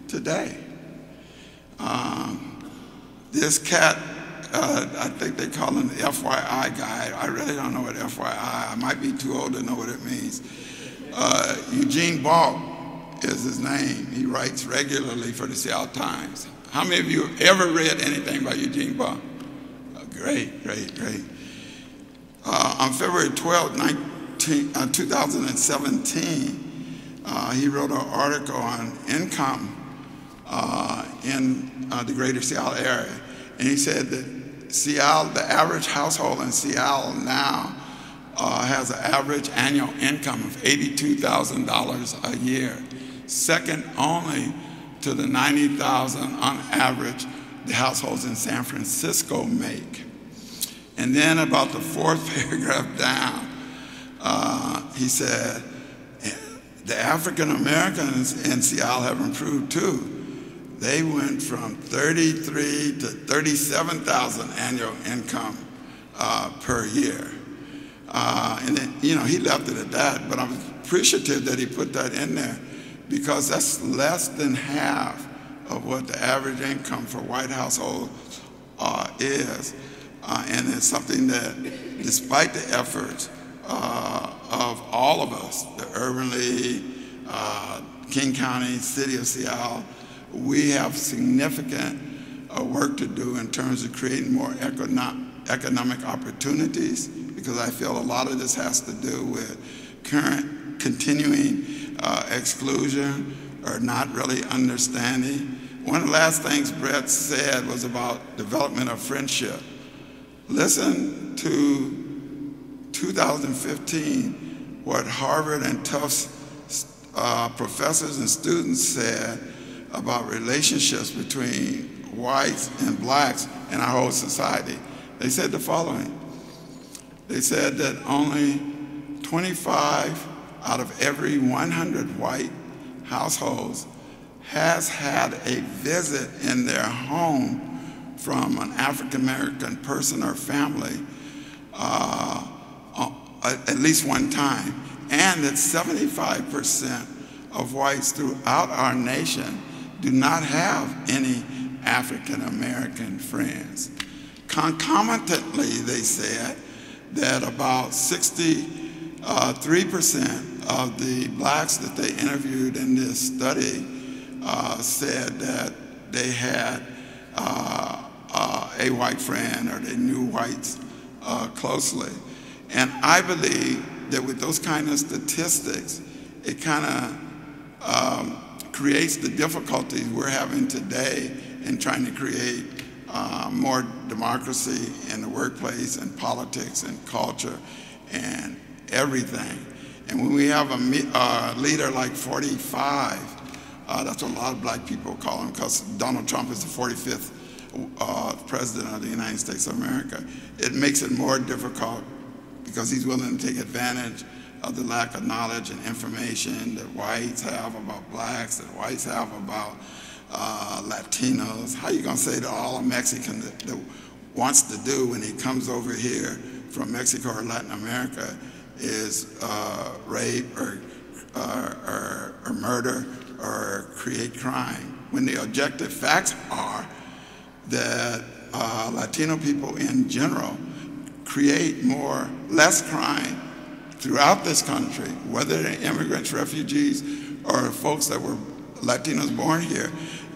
today. This cat, I think they call him the FYI guy. I really don't know what FYI, I might be too old to know what it means. Eugene Balk is his name. He writes regularly for the Seattle Times. How many of you have ever read anything by Eugene Balk? Great, great, great. On February 12, 2017, he wrote an article on income in the greater Seattle area. And he said that Seattle, the average household in Seattle now has an average annual income of $82,000 a year, second only to the $90,000 on average the households in San Francisco make. And then about the fourth paragraph down, he said, the African Americans in Seattle have improved too. They went from $33,000 to $37,000 annual income per year. And then, you know, he left it at that, but I'm appreciative that he put that in there because that's less than half of what the average income for white households is. And it's something that, despite the efforts of all of us, the Urban League, King County, City of Seattle, we have significant work to do in terms of creating more economic opportunities, because I feel a lot of this has to do with current continuing exclusion or not really understanding. One of the last things Brett said was about development of friendship. Listen to 2015, what Harvard and Tufts professors and students said about relationships between whites and blacks in our whole society. They said the following. They said that only 25 out of every 100 white households has had a visit in their home from an African American person or family at least one time, and that 75% of whites throughout our nation do not have any African American friends. Concomitantly, they said that about 63% of the blacks that they interviewed in this study said that they had a white friend or they knew whites closely. And I believe that with those kind of statistics, it kind of creates the difficulties we're having today in trying to create more democracy in the workplace and politics and culture and everything. And when we have a leader like 45, that's what a lot of black people call him, because Donald Trump is the 45th president of the United States of America. It makes it more difficult because he's willing to take advantage of the lack of knowledge and information that whites have about blacks, that whites have about Latinos. How are you going to say to all a Mexican that wants to do when he comes over here from Mexico or Latin America is rape or murder or create crime, when the objective facts are that Latino people in general create less crime throughout this country, whether they're immigrants, refugees, or folks that were Latinos born here,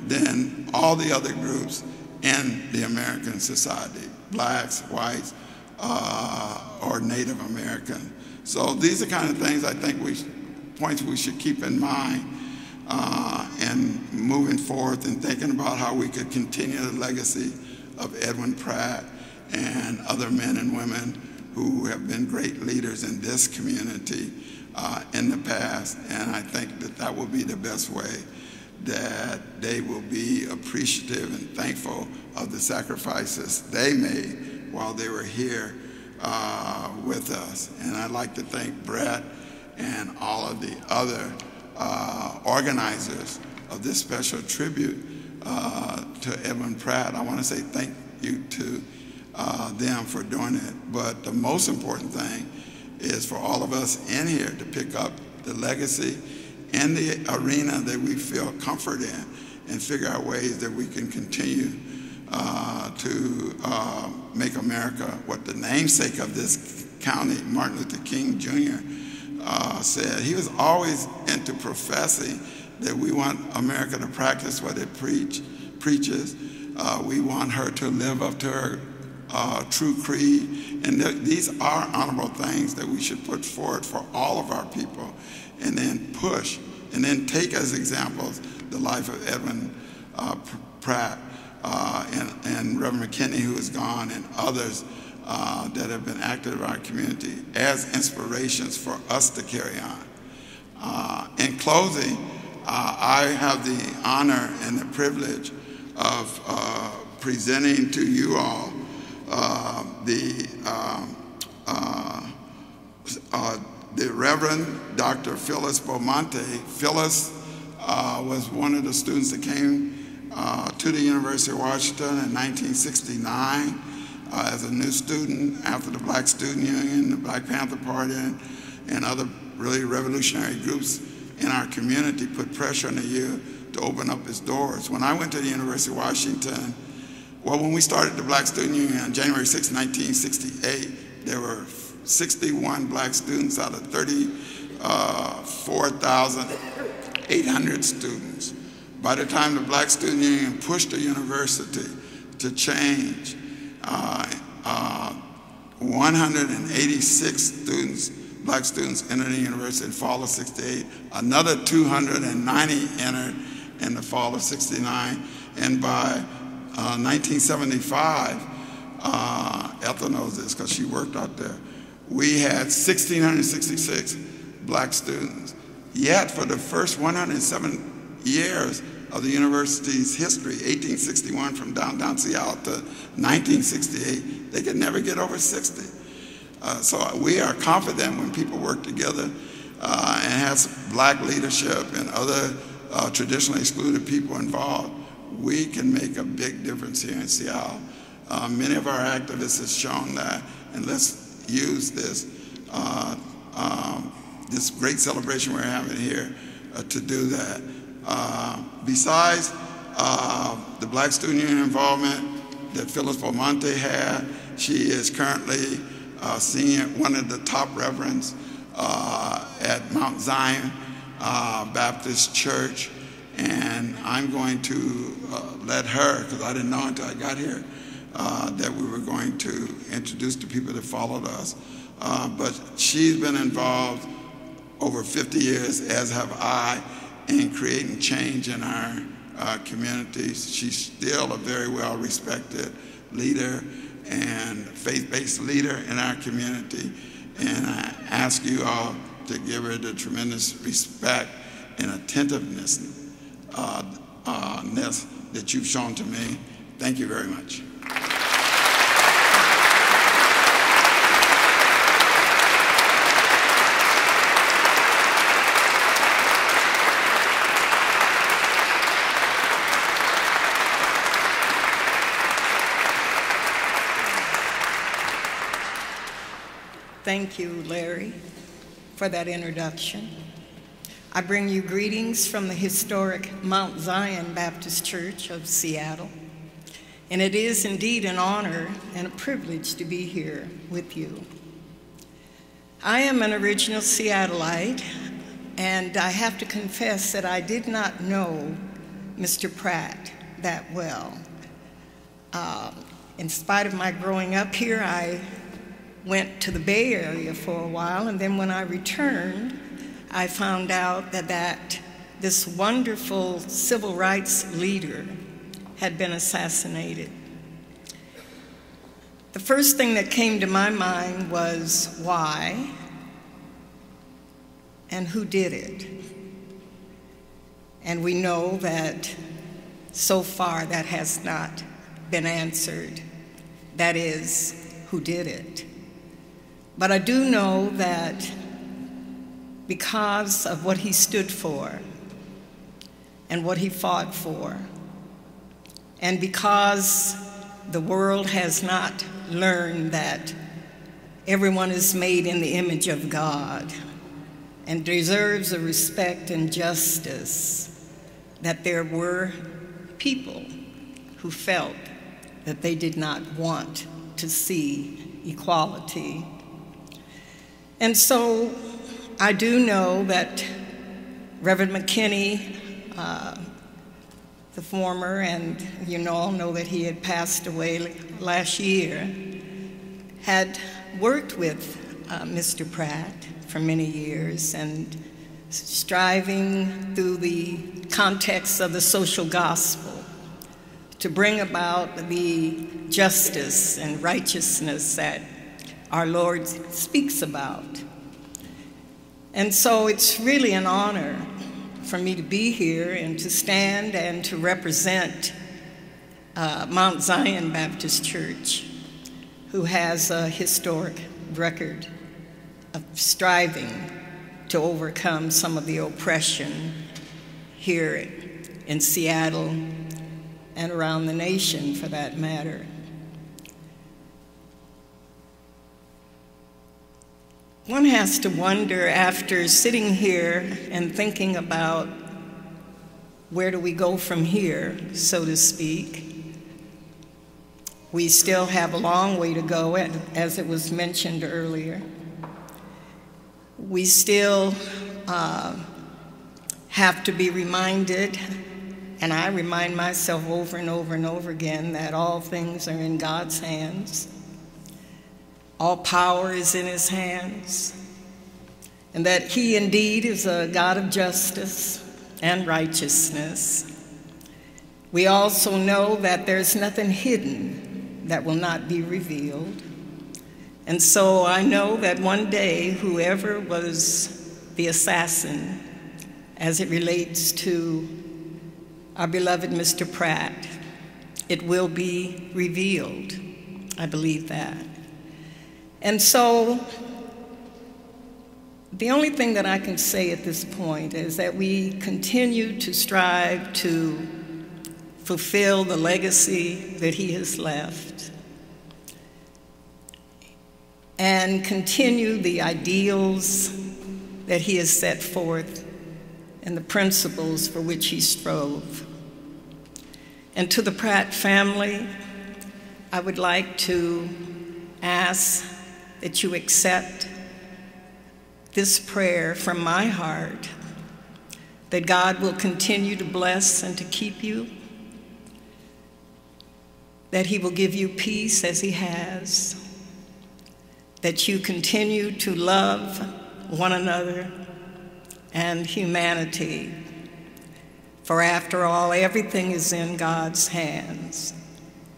than all the other groups in the American society, blacks, whites, or Native American. So these are kind of things I think points we should keep in mind in moving forth and thinking about how we could continue the legacy of Edwin Pratt and other men and women who have been great leaders in this community in the past. And I think that that will be the best way that they will be appreciative and thankful of the sacrifices they made while they were here with us. And I'd like to thank Brett and all of the other organizers of this special tribute to Edwin Pratt. I want to say thank you to them for doing it. But the most important thing is for all of us in here to pick up the legacy in the arena that we feel comfort in and figure out ways that we can continue to make America what the namesake of this county, Martin Luther King Jr., said. He was always into professing that we want America to practice what it preaches. We want her to live up to her true creed. And these are honorable things that we should put forward for all of our people, and then push, and then take as examples the life of Edwin Pratt and Reverend McKinney, who is gone, and others that have been active in our community as inspirations for us to carry on. In closing, I have the honor and the privilege of presenting to you all the Reverend Dr. Phyllis Beaumonte. Phyllis was one of the students that came to the University of Washington in 1969 as a new student after the Black Student Union, the Black Panther Party, and other really revolutionary groups in our community put pressure on the youth to open up its doors. When I went to the University of Washington, well, when we started the Black Student Union on January 6, 1968, there were 61 black students out of 34,800 students. By the time the Black Student Union pushed the university to change, 186 students, black students, entered the university in fall of 68. Another 290 entered in the fall of 69. And by 1975, Ethel knows this because she worked out there, we had 1,666 black students. Yet for the first 107 years of the university's history, 1861 from downtown Seattle to 1968, they could never get over 60. So we are confident when people work together and have black leadership and other traditionally excluded people involved, we can make a big difference here in Seattle. Many of our activists have shown that, and let's use this this great celebration we're having here to do that. Besides the Black Student Union involvement that Phyllis Beaumonte had, she is currently one of the top reverends at Mount Zion Baptist Church, and I'm going to let her, because I didn't know until I got here, that we were going to introduce the people that followed us. But she's been involved over 50 years, as have I, in creating change in our communities. She's still a very well-respected leader and faith-based leader in our community. And I ask you all to give her the tremendous respect and attentiveness that you've shown to me. Thank you very much. Thank you, Larry, for that introduction. I bring you greetings from the historic Mount Zion Baptist Church of Seattle, and it is indeed an honor and a privilege to be here with you. I am an original Seattleite, and I have to confess that I did not know Mr. Pratt that well. In spite of my growing up here, I went to the Bay Area for a while, and then when I returned, I found out that this wonderful civil rights leader had been assassinated. The first thing that came to my mind was why and who did it. And we know that so far that has not been answered. That is, who did it. But I do know that because of what he stood for and what he fought for, and because the world has not learned that everyone is made in the image of God and deserves a respect and justice, that there were people who felt that they did not want to see equality. And so I do know that Reverend McKinney, the former, and you all know that he had passed away last year, had worked with Mr. Pratt for many years and striving through the context of the social gospel to bring about the justice and righteousness that our Lord speaks about. And so it's really an honor for me to be here and to stand and to represent Mount Zion Baptist Church, who has a historic record of striving to overcome some of the oppression here in Seattle and around the nation, for that matter. One has to wonder, after sitting here and thinking about where do we go from here, so to speak. We still have a long way to go, as it was mentioned earlier. We still have to be reminded, and I remind myself over and over and over again, that all things are in God's hands. All power is in his hands, and that he indeed is a God of justice and righteousness. We also know that there's nothing hidden that will not be revealed. And so I know that one day, whoever was the assassin, as it relates to our beloved Mr. Pratt, it will be revealed. I believe that. And so the only thing that I can say at this point is that we continue to strive to fulfill the legacy that he has left and continue the ideals that he has set forth and the principles for which he strove. And to the Pratt family, I would like to ask that you accept this prayer from my heart, that God will continue to bless and to keep you, that he will give you peace as he has, that you continue to love one another and humanity, for after all, everything is in God's hands,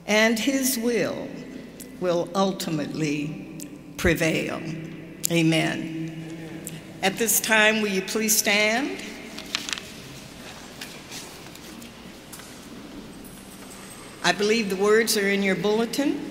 and his will ultimately prevail. Amen. At this time, will you please stand? I believe the words are in your bulletin.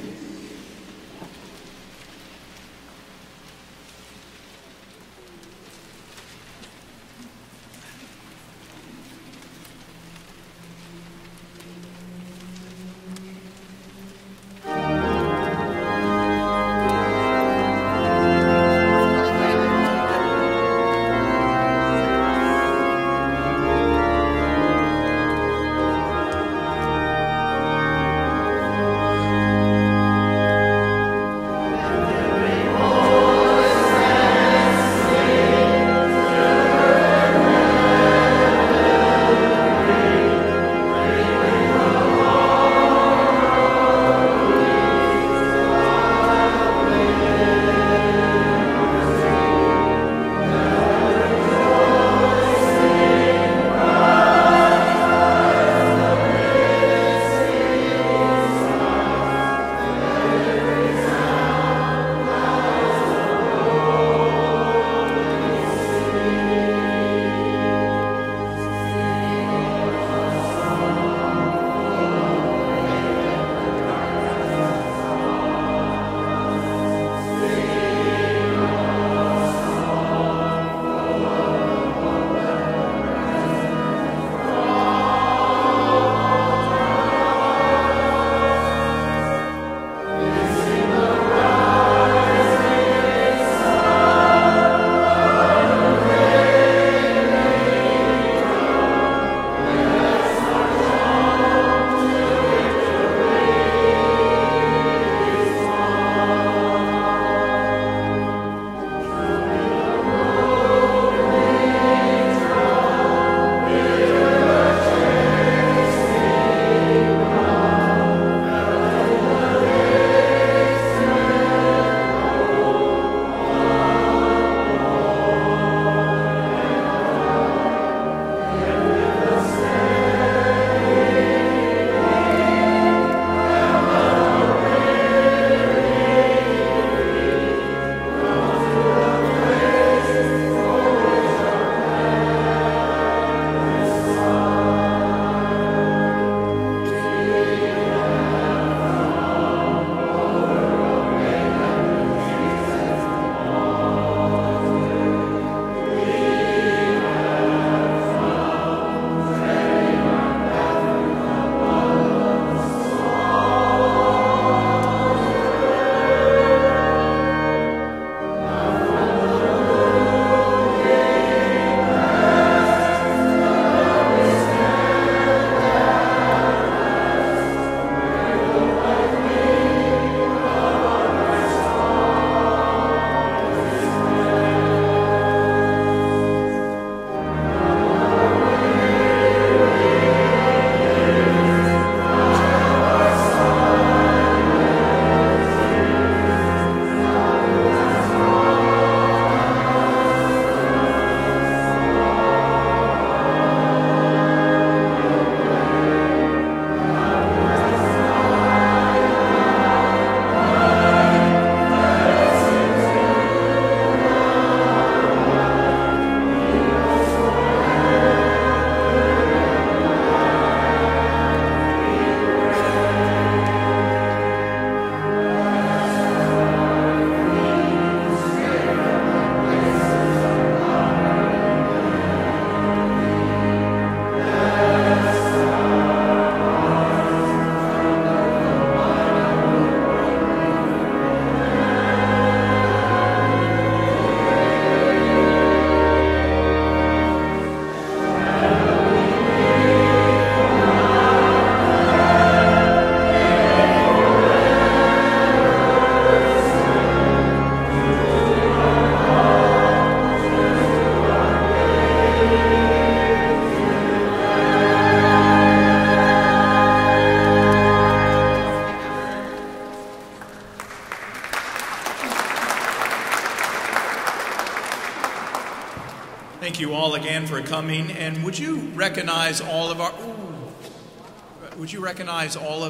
Thank you all again for coming. And would you recognize all of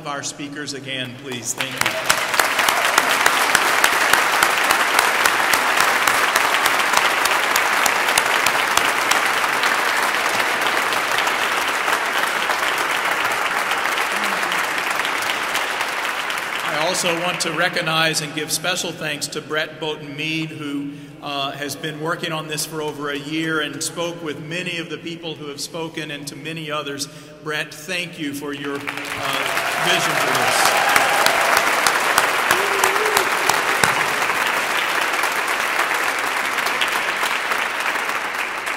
our speakers again, please? Thank you. I also want to recognize and give special thanks to Brett Bowton-Meade, who has been working on this for over a year and spoke with many of the people who have spoken, and to many others. Brett, thank you for your vision for this.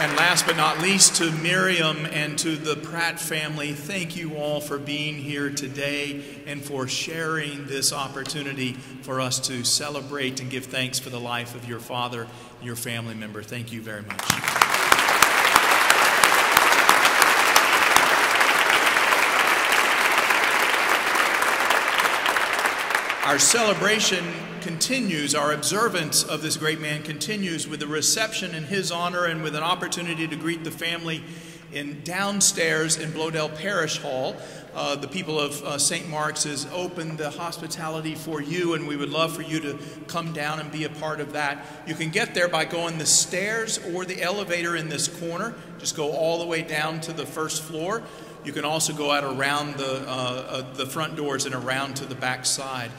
And last but not least, to Miriam and to the Pratt family, thank you all for being here today and for sharing this opportunity for us to celebrate and give thanks for the life of your father, your family member. Thank you very much. Our celebration continues, our observance of this great man continues with a reception in his honor and with an opportunity to greet the family downstairs in Blodell Parish Hall. The people of St. Mark's has opened the hospitality for you, and we would love for you to come down and be a part of that. You can get there by going the stairs or the elevator in this corner. Just go all the way down to the first floor. You can also go out around the front doors and around to the back side.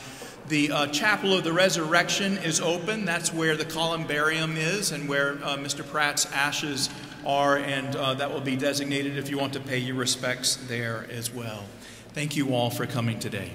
The Chapel of the Resurrection is open. That's where the columbarium is and where Mr. Pratt's ashes are, and that will be designated if you want to pay your respects there as well. Thank you all for coming today.